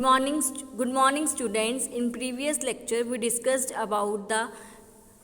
Good morning, students. In previous lecture, we discussed about the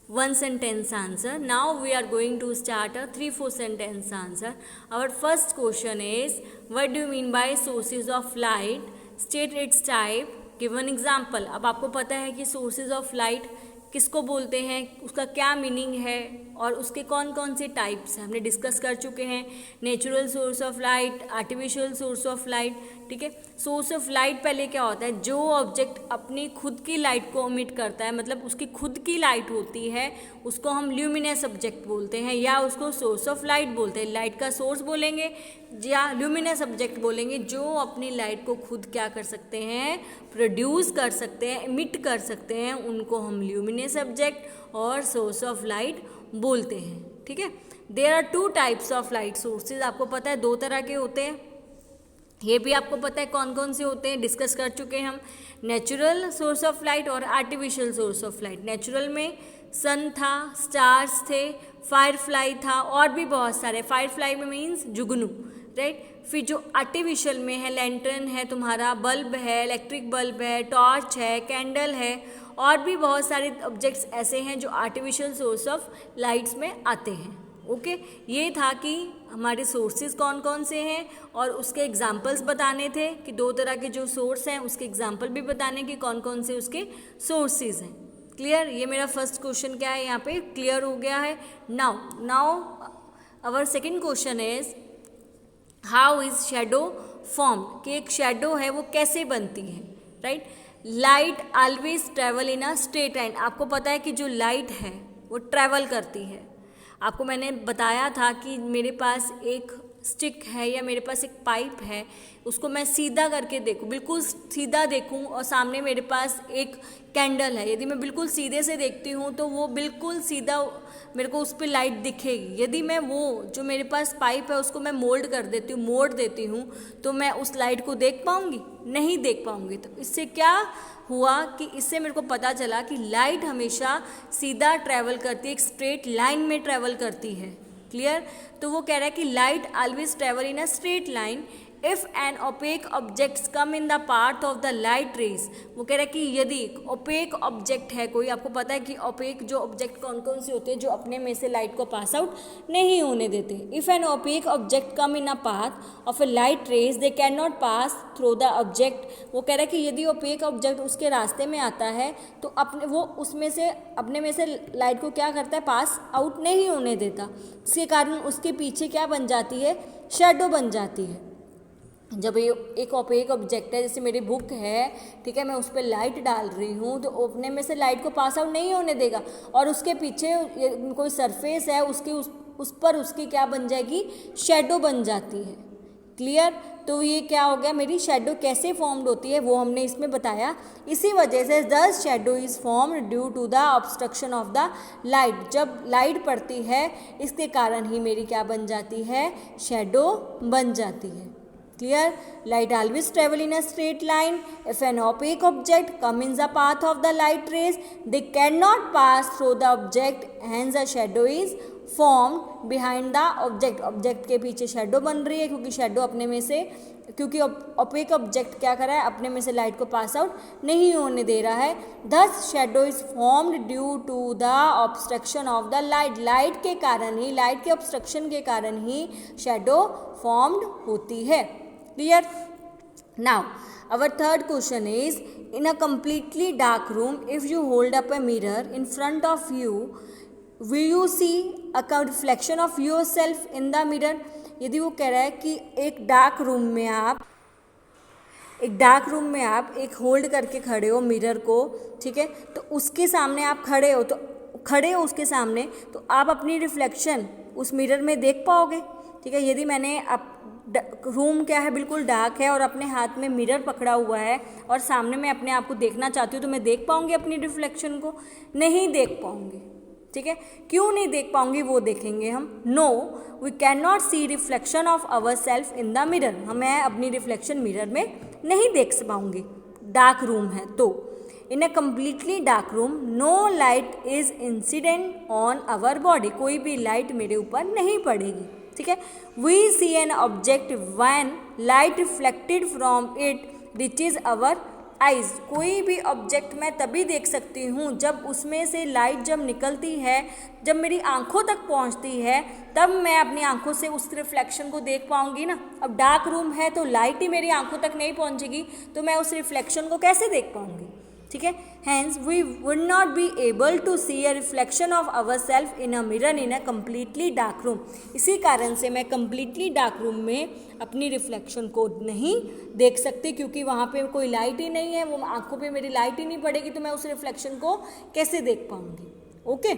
one sentence answer. Now we are going to start a 3-4 sentence answer. Our first question is, what do you mean by sources of light? State its type. Give an example. अब आपको पता है कि sources of light किसको बोलते हैं, उसका क्या मीनिंग है और उसके कौन कौन से टाइप्स हैं हमने डिस्कस कर चुके हैं. Natural source of light, artificial source of light. ठीक है, सोर्स ऑफ लाइट पहले क्या होता है, जो ऑब्जेक्ट अपनी खुद की लाइट को एमिट करता है, मतलब उसकी खुद की लाइट होती है, उसको हम ल्यूमिनस ऑब्जेक्ट बोलते हैं या उसको सोर्स ऑफ लाइट बोलते हैं. लाइट का सोर्स बोलेंगे या ल्यूमिनस ऑब्जेक्ट बोलेंगे जो अपनी लाइट को खुद क्या कर सकते हैं, प्रोड्यूस कर सकते हैं, एमिट कर सकते हैं, उनको हम ल्यूमिनस ऑब्जेक्ट और सोर्स ऑफ लाइट बोलते हैं. ठीक है, there are 2 types of light sources. आपको पता है 2 तरह के होते हैं, ये भी आपको पता है कौन कौन से होते हैं, डिस्कस कर चुके हैं हम. नेचुरल सोर्स ऑफ लाइट और artificial source of light. Natural में सन था, स्टार्स थे, फायरफ्लाई था और भी बहुत सारे. फायरफ्लाई में मीन्स जुगनू, राइट. फिर जो आर्टिफिशियल में है, लैंटर्न है, तुम्हारा बल्ब है, इलेक्ट्रिक बल्ब है, टॉर्च है, कैंडल है और भी बहुत सारे ऑब्जेक्ट्स ऐसे हैं जो आर्टिफिशियल सोर्स ऑफ लाइट्स में आते हैं. ओके, ये था कि हमारे सोर्सेज कौन कौन से हैं और उसके एग्जाम्पल्स बताने थे कि 2 तरह के जो सोर्स हैं उसके एग्जाम्पल भी बताने कि कौन कौन से उसके सोर्सेज हैं. क्लियर, ये मेरा फर्स्ट क्वेश्चन क्या है यहाँ पे क्लियर हो गया है. Now our second question is, how is shadow form, कि एक शेडो है वो कैसे बनती है, right. Light always travel in a straight line. आपको पता है कि जो लाइट है वो ट्रेवल करती है. आपको मैंने बताया था कि मेरे पास एक स्टिक है या मेरे पास एक पाइप है, उसको मैं सीधा करके देखूं, बिल्कुल सीधा देखूं और सामने मेरे पास एक कैंडल है. यदि मैं बिल्कुल सीधे से देखती हूं तो वो बिल्कुल सीधा मेरे को उस पर लाइट दिखेगी. यदि मैं वो जो मेरे पास पाइप है उसको मैं मोल्ड कर देती हूँ, मोड़ देती हूँ, तो मैं उस लाइट को देख पाऊँगी? नहीं देख पाऊँगी. तो इससे क्या हुआ कि इससे मेरे को पता चला कि लाइट हमेशा सीधा ट्रैवल करती है, एक स्ट्रेट लाइन में ट्रैवल करती है. क्लियर, तो वो कह रहा है कि light always travel in a straight line if an opaque objects come in the path of the light rays. वो कह रहा है कि यदि ओपेक ऑब्जेक्ट है कोई, आपको पता है कि ओपेक जो ऑब्जेक्ट कौन कौन से होते हैं जो अपने में से लाइट को पास आउट नहीं होने देते. If an opaque object come in a path of A light rays they can not pass through the object. वो कह रहा है कि यदि ओपेक ऑब्जेक्ट उसके रास्ते में आता है तो वो उसमें से अपने में से लाइट को क्या करता है, पास आउट नहीं होने देता. इसके कारण उसके पीछे क्या बन जाती है, शेडो बन जाती है. जब ये एक ओपेक ऑब्जेक्ट है, जैसे मेरी बुक है, ठीक है, मैं उस पर लाइट डाल रही हूँ तो अपने में से लाइट को पास आउट नहीं होने देगा और उसके पीछे कोई सरफेस है उसकी उस पर उसकी क्या बन जाएगी, शेडो बन जाती है. क्लियर, तो ये क्या हो गया, मेरी शेडो कैसे फॉर्म्ड होती है वो हमने इसमें बताया. इसी वजह से the shadow is formed due to the obstruction of the light. जब लाइट पड़ती है इसके कारण ही मेरी क्या बन जाती है, शेडो बन जाती है. Clear, light always travel in a straight line. If an opaque object come in the path of the light rays, they cannot pass through the object, hence a shadow is formed behind the object. Object के पीछे shadow बन रही है क्योंकि shadow अपने में से, क्योंकि ओपेक ऑब्जेक्ट क्या कर रहा है, अपने में से लाइट को पास आउट नहीं होने दे रहा है. Thus shadow is formed due to the obstruction of the light. Light के कारण ही, लाइट के ऑब्स्ट्रक्शन के कारण ही शेडो फॉर्म्ड होती है. Clear? Now, our third question is, in a completely dark room, if you hold up a mirror in front of you, will you see a reflection of yourself in the mirror? यदि वो कह रहा है कि एक dark room में आप एक होल्ड करके खड़े हो मिरर को, ठीक है, तो उसके सामने आप खड़े हो उसके सामने, तो आप अपनी रिफ्लेक्शन उस मिरर में देख पाओगे. ठीक है, यदि मैंने रूम क्या है, बिल्कुल डार्क है और अपने हाथ में मिरर पकड़ा हुआ है और सामने मैं अपने आप को देखना चाहती हूँ तो मैं देख पाऊँगी अपनी रिफ्लेक्शन को? नहीं देख पाऊँगी. ठीक है, क्यों नहीं देख पाऊँगी वो देखेंगे हम. No, we can not see reflection of our self in the mirror. मैं अपनी रिफ्लेक्शन मिरर में नहीं देख पाऊँगी, डार्क रूम है तो. In a completely dark room no light is incident on our body. कोई भी लाइट मेरे ऊपर नहीं पड़ेगी. ठीक है, we see an object when light reflected from it reaches our eyes. कोई भी ऑब्जेक्ट मैं तभी देख सकती हूँ जब उसमें से लाइट जब निकलती है, जब मेरी आंखों तक पहुँचती है, तब मैं अपनी आंखों से उस रिफ्लेक्शन को देख पाऊँगी ना। अब डार्क रूम है तो लाइट ही मेरी आंखों तक नहीं पहुँचेगी, तो मैं उस रिफ्लेक्शन को कैसे देख पाऊँगी, ठीक है। Hence we would not be able to see a reflection of our self in a mirror in a completely dark room. इसी कारण से मैं कम्प्लीटली डार्क रूम में अपनी रिफ्लेक्शन को नहीं देख सकती, क्योंकि वहाँ पे कोई लाइट ही नहीं है, वो आंखों पे मेरी लाइट ही नहीं पड़ेगी, तो मैं उस रिफ्लेक्शन को कैसे देख पाऊँगी। Okay,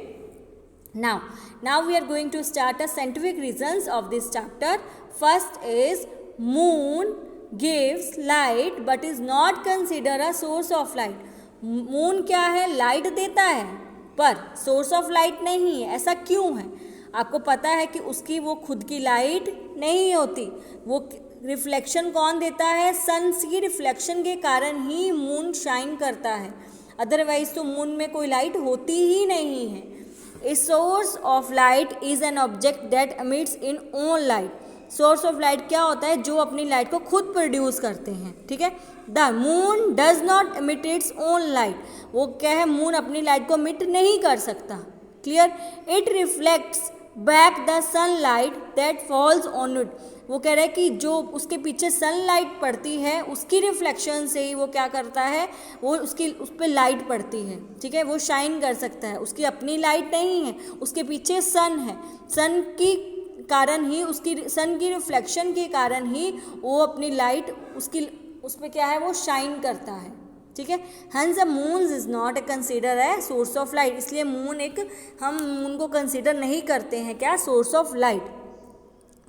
now we are going to start a scientific reasons of this chapter. First is moon gives light but is not considered a source of light. Moon क्या है, लाइट देता है पर सोर्स ऑफ लाइट नहीं है। ऐसा क्यों है? आपको पता है कि उसकी वो खुद की लाइट नहीं होती, वो रिफ्लेक्शन कौन देता है, सन की रिफ्लेक्शन के कारण ही मून शाइन करता है, अदरवाइज तो मून में कोई लाइट होती ही नहीं है। A source of light is an object that emits in own light. Source of light क्या होता है, जो अपनी लाइट को खुद प्रोड्यूस करते हैं, ठीक है। The moon does not emit its own light. वो क्या है, मून अपनी लाइट को एमिट नहीं कर सकता, clear. It reflects back the sunlight that falls on it. वो कह रहा है कि जो उसके पीछे सनलाइट पड़ती है उसकी रिफ्लेक्शन से ही वो क्या करता है, वो उसकी उस पर लाइट पड़ती है, ठीक है, वो शाइन कर सकता है। उसकी अपनी लाइट नहीं है, उसके पीछे सन है, सन की कारण ही, उसकी सन की रिफ्लेक्शन के कारण ही वो अपनी लाइट उसकी उस पर क्या है, वो शाइन करता है, ठीक है। Hence the moon is not consider a source of light. इसलिए मून एक, हम मून को कंसिडर नहीं करते हैं क्या, source of light,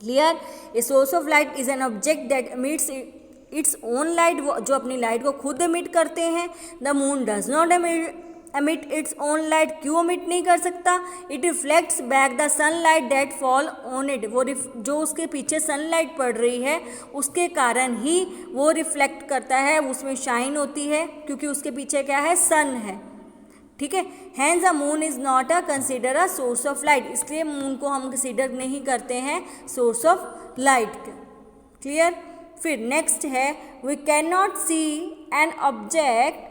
clear. A source of light is an object that emits its own light, जो अपनी लाइट को खुद एमिट करते हैं। The moon does not emit its own light. क्यों एमिट नहीं कर सकता, it reflects back the sunlight that fall on it. वो जो उसके पीछे सनलाइट पड़ रही है उसके कारण ही वो रिफ्लेक्ट करता है, उसमें शाइन होती है, क्योंकि उसके पीछे क्या है, सन है, ठीक है। Hence the moon is not a consider a source of light. इसलिए मून को हम कंसिडर नहीं करते हैं सोर्स ऑफ लाइट, क्लियर। फिर नेक्स्ट है, we can not see an object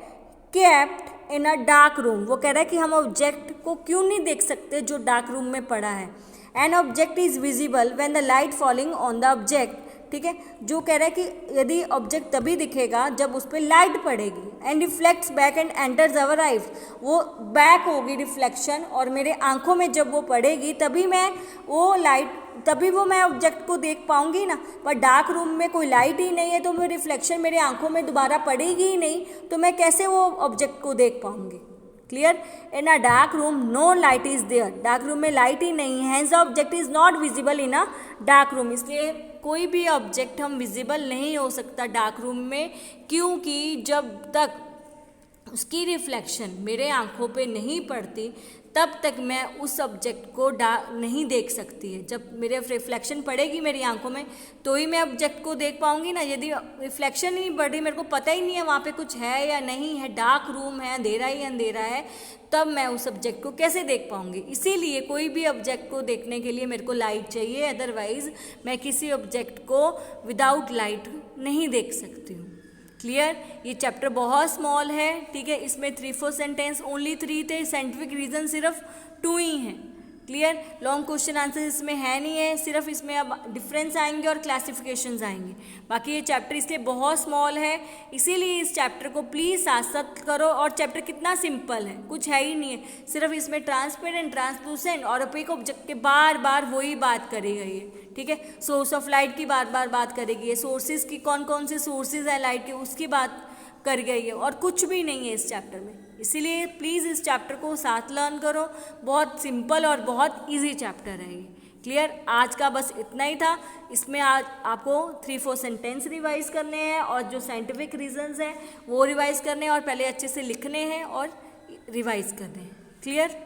kept in a dark room. वो कह रहा है कि हम ऑब्जेक्ट को क्यों नहीं देख सकते जो डार्क रूम में पड़ा है। An object is visible when the light falling on the object, ठीक है। जो कह रहा है कि यदि ऑब्जेक्ट तभी दिखेगा जब उस पर लाइट पड़ेगी। And reflects back and enters our eyes. वो बैक होगी रिफ्लेक्शन, और मेरे आंखों में जब वो पड़ेगी तभी मैं वो लाइट, तभी वो मैं ऑब्जेक्ट को देख पाऊंगी ना। पर डार्क रूम में कोई लाइट ही नहीं है, तो वो रिफ्लेक्शन मेरे आंखों में दोबारा पड़ेगी ही नहीं, तो मैं कैसे वो ऑब्जेक्ट को देख पाऊंगी, clear. In a dark room no light is there. Dark room में लाइट ही नहीं है, hence the object is not visible in a dark room. इसलिए कोई भी ऑब्जेक्ट हम विजिबल नहीं हो सकता डार्क रूम में, क्योंकि जब तक उसकी रिफ्लेक्शन मेरे आंखों पे नहीं पड़ती तब तक मैं उस ऑब्जेक्ट को नहीं देख सकती है। जब मेरे रिफ्लेक्शन पड़ेगी मेरी आंखों में तो ही मैं ऑब्जेक्ट को देख पाऊंगी ना। यदि रिफ्लेक्शन ही नहीं पड़ रही, मेरे को पता ही नहीं है वहाँ पे कुछ है या नहीं है, डार्क रूम है, अंधेरा ही अंधेरा है, तब मैं उस ऑब्जेक्ट को कैसे देख पाऊंगी। इसीलिए कोई भी ऑब्जेक्ट को देखने के लिए मेरे को लाइट चाहिए, अदरवाइज मैं किसी ऑब्जेक्ट को विदाउट लाइट नहीं देख सकती हूँ, क्लियर। ये चैप्टर बहुत स्मॉल है, ठीक है। इसमें 3-4 सेंटेंस ओनली 3 थे, साइंटिफिक रीजन सिर्फ 2 ही हैं, क्लियर। लॉन्ग क्वेश्चन आंसर इसमें है नहीं है, सिर्फ इसमें अब डिफरेंस आएंगे और क्लासिफिकेशंस आएंगे। बाकी ये चैप्टर इसलिए बहुत स्मॉल है, इसीलिए इस चैप्टर को प्लीज़ साथ साथ करो। और चैप्टर कितना सिंपल है, कुछ है ही नहीं है, सिर्फ इसमें ट्रांसपेरेंट, ट्रांसलूसेंट और ओपेक ऑब्जेक्ट के बार बार वही बात करी गई है, ठीक है। सोर्स ऑफ लाइट की बार बार बात करेगी, सोर्सेज की कौन कौन से सोर्सेज है लाइट के उसकी बात कर गई है, और कुछ भी नहीं है इस चैप्टर में। इसीलिए प्लीज़ इस चैप्टर को साथ लर्न करो, बहुत सिंपल और बहुत इजी चैप्टर है ये, क्लियर। आज का बस इतना ही था। इसमें आज आपको 3-4 सेंटेंस रिवाइज करने हैं और जो साइंटिफिक रीजंस हैं वो रिवाइज करने हैं, और पहले अच्छे से लिखने हैं और रिवाइज करने हैं, क्लियर।